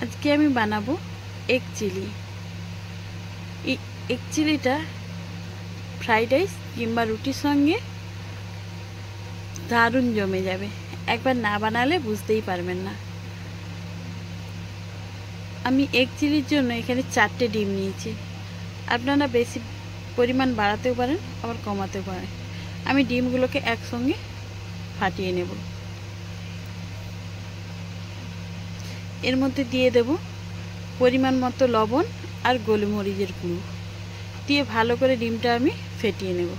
আজকে আমি বানাবো এগ চিলি। এই এগ চিলিটা ফ্রাইড রাইস কিংবা রুটির সঙ্গে দারুণ জমে যাবে। একবার না বানালে বুঝতেই পারবেন না। আমি এগ চিলির জন্য এখানে 4টে ডিম নিয়েছি। আপনারা বেশি পরিমাণ বাড়াতেও পারেন, আবার কমাতেও পারেন। আমি ডিমগুলোকে একসঙ্গে ফাটিয়ে নেব। এর মধ্যে দিয়ে দেব পরিমাণ মতো লবণ আর গোলমরিচের গুঁড়ো দিয়ে ভালো করে ডিমটা আমি ফেটিয়ে নেব।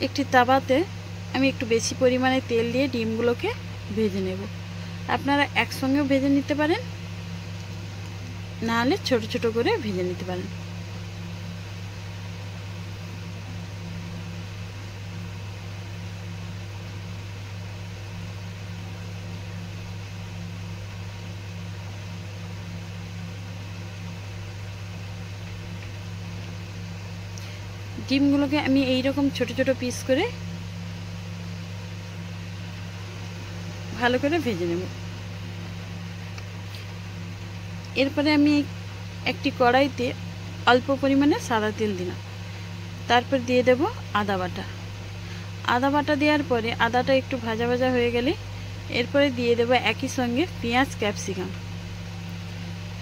একটি তাওয়াতে আমি একটু বেশি পরিমাণে তেল দিয়ে ডিমগুলোকে ভেজে নেব। আপনারা একসঙ্গেও ভেজে নিতে পারেন, না হলে ছোট ছোট করে ভেজে নিতে পারেন। ডিমগুলোকে আমি এই রকম ছোট ছোট পিস করে ভালো করে ভেজে নেব। এরপরে আমি একটি কড়াইতে অল্প পরিমাণে সাদা তেল দিলাম। তারপর দিয়ে দেব আদা বাটা। আদা বাটা দেওয়ার পরে আদাটা একটু ভাজা ভাজা হয়ে গেলে এরপরে দিয়ে দেব একই সঙ্গে পেঁয়াজ ক্যাপসিকাম।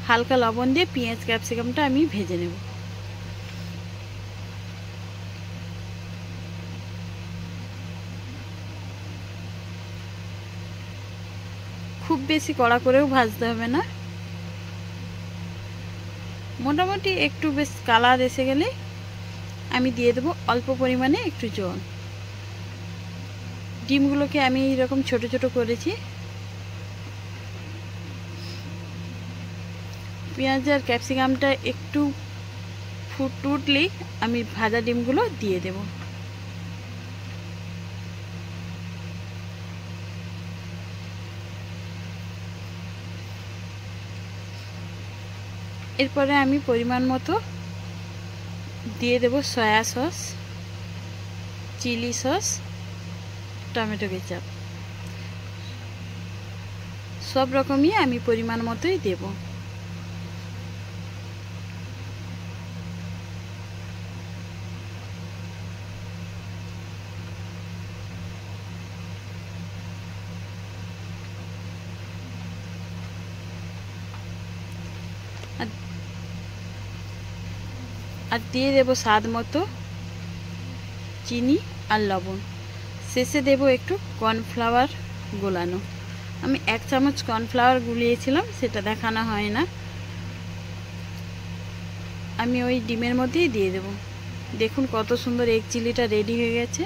হালকা লবণ দিয়ে পেঁয়াজ ক্যাপসিকামটা আমি ভেজে নেব। খুব বেশি কড়া করেও ভাজতে হবে না, মোটামুটি একটু বেশ কালার এসে গেলে আমি দিয়ে দেব অল্প পরিমাণে একটু জল। ডিমগুলোকে আমি এরকম ছোট ছোট করেছি। পেঁয়াজ আর ক্যাপসিকামটা একটু ফুট উঠলেই আমি ভাজা ডিমগুলো দিয়ে দেব। এরপরে আমি পরিমাণ মতো দিয়ে দেব soya sauce, chilli sauce, tomato ketchup. সব রকমই আমি পরিমাণ মতোই দেব। আর দিয়ে দেব স্বাদ মতো চিনি আর লবণ। শেষে দেব একটু কর্নফ্লাওয়ার গোলানো। আমি 1 চামচ কর্নফ্লাওয়ার গুলিয়েছিলাম, সেটা দেখানো হয় না। আমি ওই ডিমের মধ্যেই দিয়ে দেব। দেখুন কত সুন্দর এগ চিলিটা রেডি হয়ে গেছে।